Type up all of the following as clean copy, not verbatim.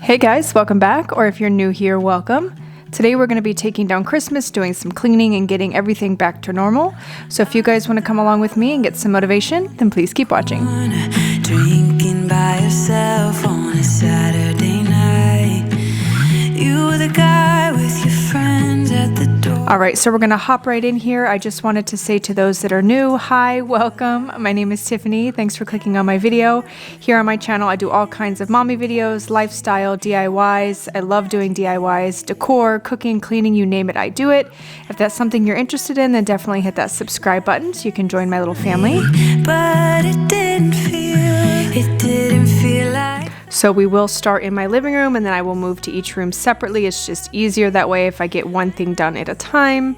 Hey guys, welcome back, or if you're new here, welcome. Today we're going to be taking down Christmas, doing some cleaning, and getting everything back to normal. So if you guys want to come along with me and get some motivation, then please keep watching. Drinking by yourself on a Saturday night. You were the guy with your friends at the door. Alright, so we're going to hop right in here. I just wanted to say to those that are new, hi, welcome. My name is Tiffany. Thanks for clicking on my video. Here on my channel, I do all kinds of mommy videos, lifestyle, DIYs. I love doing DIYs, decor, cooking, cleaning, you name it, I do it. If that's something you're interested in, then definitely hit that subscribe button so you can join my little family. But it didn't feel like. So we will start in my living room and then I will move to each room separately. It's just easier that way if I get one thing done at a time.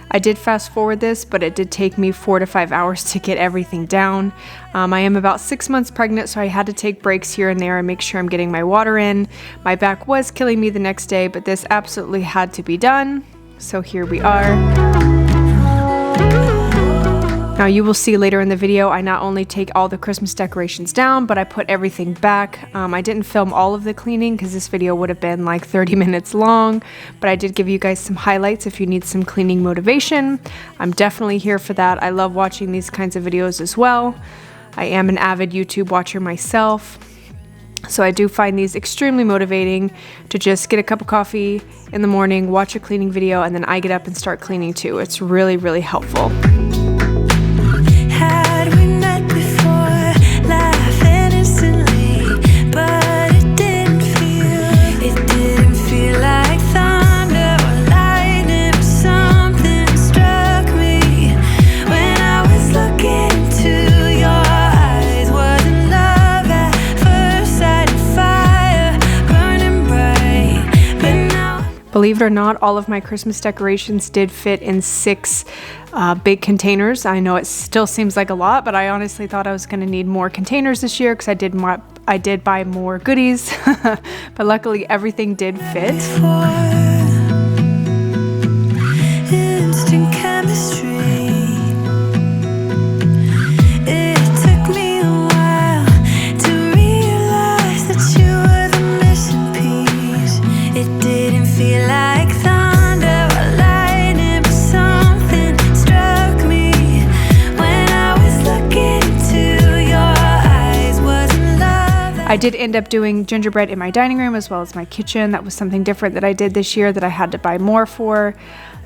I did fast forward this, but it did take me 4 to 5 hours to get everything down. I am about 6 months pregnant, so I had to take breaks here and there and make sure I'm getting my water in. My back was killing me the next day, but this absolutely had to be done. So here we are. Now you will see later in the video, I not only take all the Christmas decorations down, but I put everything back. I didn't film all of the cleaning because this video would have been like 30 minutes long, but I did give you guys some highlights if you need some cleaning motivation. I'm definitely here for that. I love watching these kinds of videos as well. I am an avid YouTube watcher myself, so I do find these extremely motivating to just get a cup of coffee in the morning, watch a cleaning video, and then I get up and start cleaning too. It's really, really helpful. Believe it or not, all of my Christmas decorations did fit in 6 big containers. I know it still seems like a lot, but I honestly thought I was going to need more containers this year because I did buy more goodies, but luckily everything did fit. Instant chemistry. I did end up doing gingerbread in my dining room as well as my kitchen. That was something different that I did this year that I had to buy more for.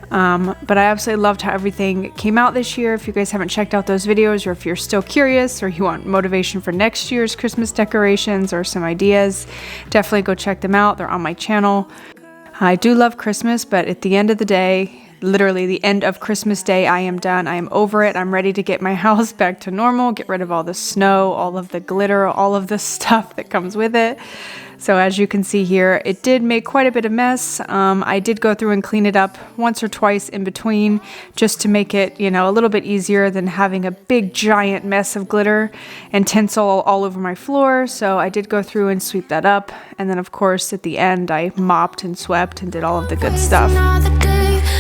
But I absolutely loved how everything came out this year. If you guys haven't checked out those videos, or if you're still curious or you want motivation for next year's Christmas decorations or some ideas, definitely go check them out. They're on my channel. I do love Christmas, but at the end of the day, literally the end of Christmas Day, I am done. I am over it. I'm ready to get my house back to normal, get rid of all the snow, all of the glitter, all of the stuff that comes with it. So as you can see here, it did make quite a bit of mess. I did go through and clean it up once or twice in between just to make it, you know, a little bit easier than having a big giant mess of glitter and tinsel all over my floor. So I did go through and sweep that up. And then of course at the end I mopped and swept and did all of the good stuff.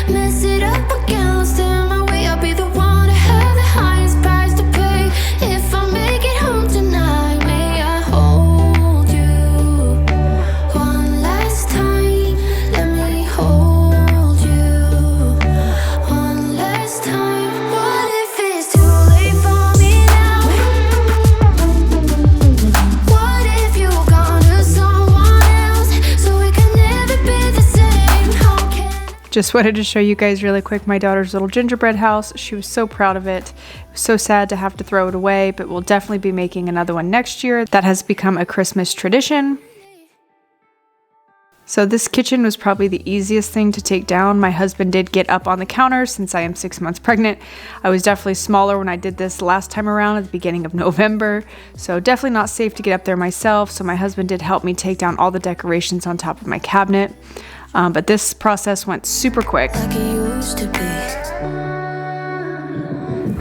Mess it up again, lost in my way. I'll be the one to have the highest price to pay. If I make it home tonight, may I hold you one last time? Let me hold you one last time. What if it's too late for me now? What if you gone to someone else so we can never be the same? How can Just wanted to show you guys really quick my daughter's little gingerbread house. She was so proud of it. It was so sad to have to throw it away, but we'll definitely be making another one next year. That has become a Christmas tradition. So this kitchen was probably the easiest thing to take down. My husband did get up on the counter since I am 6 months pregnant. I was definitely smaller when I did this last time around at the beginning of November. So definitely not safe to get up there myself. So my husband did help me take down all the decorations on top of my cabinet. But this process went super quick. like it used to be?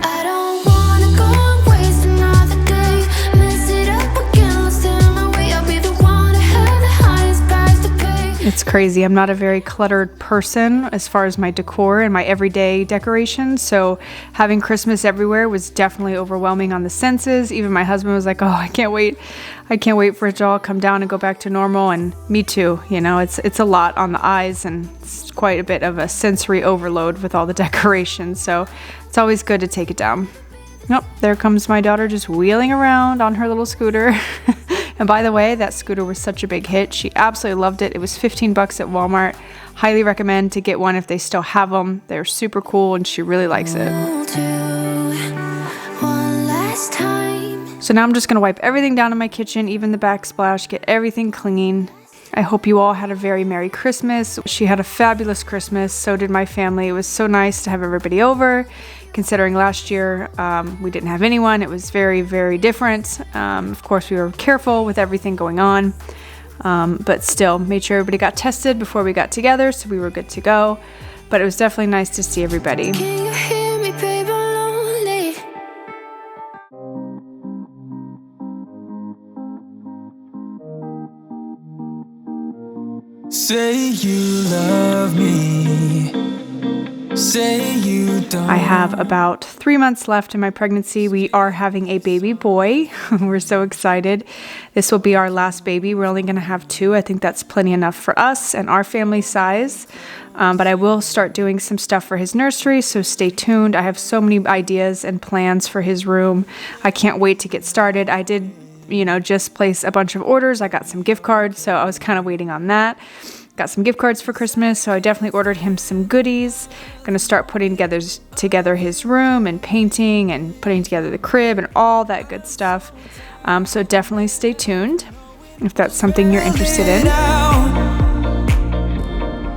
I don't wanna go and waste another day. Mess it up again, lost in my way. I'll be the one to have the highest price to pay. It's crazy. I'm not a very cluttered person as far as my decor and my everyday decorations, so having Christmas everywhere was definitely overwhelming on the senses. Even my husband was like, oh, I can't wait for it to all come down and go back to normal, and me too. You know, it's a lot on the eyes, and it's quite a bit of a sensory overload with all the decorations, so it's always good to take it down. Nope, there comes my daughter just wheeling around on her little scooter. And by the way, that scooter was such a big hit. She absolutely loved it. It was 15 bucks at Walmart. Highly recommend to get one if they still have them. They're super cool and she really likes it. So now I'm just gonna wipe everything down in my kitchen, even the backsplash, get everything clean. I hope you all had a very Merry Christmas. She had a fabulous Christmas, so did my family. It was so nice to have everybody over. Considering last year we didn't have anyone, it was very, very different. Of course, we were careful with everything going on, but still made sure everybody got tested before we got together, so we were good to go. But it was definitely nice to see everybody. Can you hear me, babe? I'm lonely. Say you love me. Say you don't. I have about 3 months left in my pregnancy. We are having a baby boy. We're so excited. This will be our last baby. We're only going to have 2. I think that's plenty enough for us and our family size. But I will start doing some stuff for his nursery, so stay tuned. I have so many ideas and plans for his room. I can't wait to get started. I did, just place a bunch of orders. I got some gift cards, so I was kind of waiting on that. Got some gift cards for Christmas, so I definitely ordered him some goodies. Gonna start putting together his room and painting and putting together the crib and all that good stuff. So definitely stay tuned if that's something you're interested in.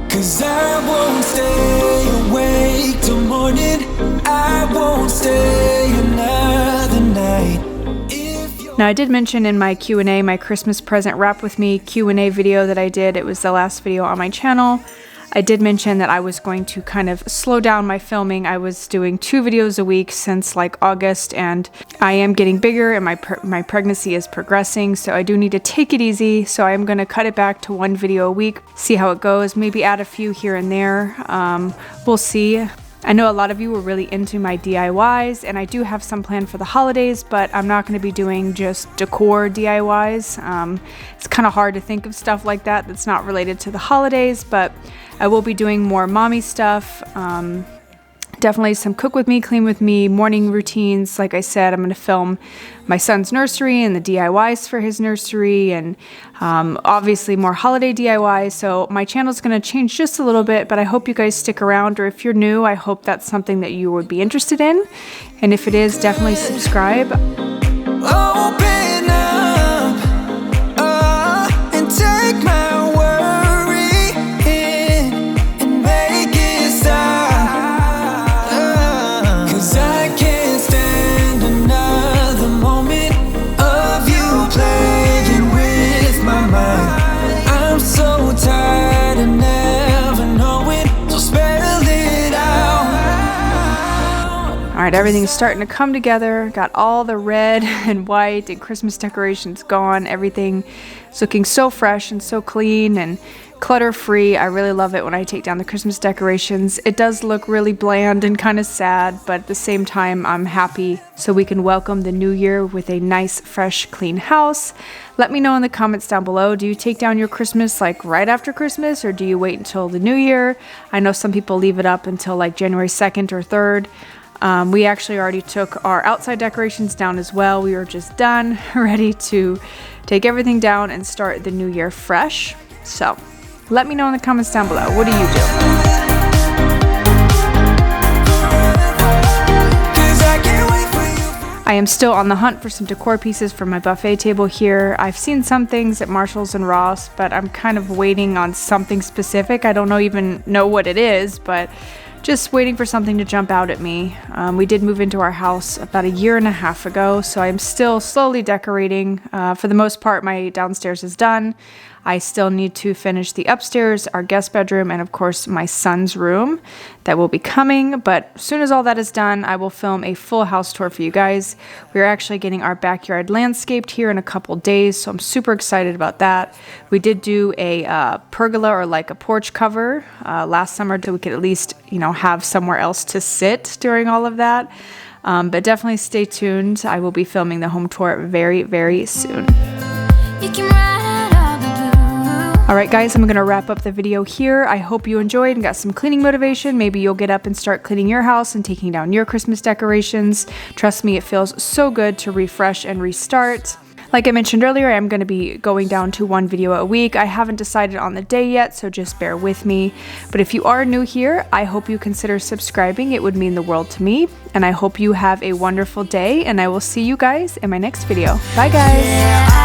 'Cause I won't stay awake till morning. I won't stay another night. Now, I did mention in my Q&A, my Christmas present wrap with me Q&A video that I did. It was the last video on my channel. I did mention that I was going to kind of slow down my filming. I was doing 2 videos a week since like August, and I am getting bigger and my pregnancy is progressing, so I do need to take it easy. So I'm going to cut it back to 1 video a week, see how it goes, maybe add a few here and there. We'll see. I know a lot of you were really into my DIYs, and I do have some planned for the holidays, but I'm not going to be doing just decor DIYs. It's kind of hard to think of stuff like that that's not related to the holidays, but I will be doing more mommy stuff. Definitely some cook with me, clean with me, morning routines. Like I said, I'm going to film my son's nursery and the DIYs for his nursery, and obviously more holiday DIYs. So my channel's going to change just a little bit, but I hope you guys stick around, or if you're new, I hope that's something that you would be interested in. And if it is, definitely subscribe. Open up, and take my worry in and make it stop. 'Cause I can't stand another moment of you playing with my mind. I'm so tired of never knowing, so spell it out. All right, everything's starting to come together. Got all the red and white and Christmas decorations gone. Everything is looking so fresh and so clean and clutter-free. I really love it when I take down the Christmas decorations. It does look really bland and kind of sad, but at the same time, I'm happy so we can welcome the new year with a nice, fresh, clean house. Let me know in the comments down below. Do you take down your Christmas like right after Christmas, or do you wait until the new year? I know some people leave it up until like January 2nd or 3rd. We actually already took our outside decorations down as well. We were just done, ready to take everything down and start the new year fresh. So let me know in the comments down below. What do you do? I am still on the hunt for some decor pieces for my buffet table here. I've seen some things at Marshall's and Ross, but I'm kind of waiting on something specific. I don't even know what it is, but just waiting for something to jump out at me. We did move into our house about a year and a half ago, so I'm still slowly decorating. For the most part, my downstairs is done. I still need to finish the upstairs, our guest bedroom, and of course my son's room that will be coming. But as soon as all that is done, I will film a full house tour for you guys. We're actually getting our backyard landscaped here in a couple days, so I'm super excited about that. We did do a pergola, or like a porch cover last summer, so we could at least, you know, have somewhere else to sit during all of that. But definitely stay tuned. I will be filming the home tour very, very soon. You can ride all the blue. Alright guys, I'm going to wrap up the video here. I hope you enjoyed and got some cleaning motivation. Maybe you'll get up and start cleaning your house and taking down your Christmas decorations. Trust me, it feels so good to refresh and restart. Like I mentioned earlier, I'm going to be going down to 1 video a week. I haven't decided on the day yet, so just bear with me. But if you are new here, I hope you consider subscribing. It would mean the world to me. And I hope you have a wonderful day, and I will see you guys in my next video. Bye guys! Yeah,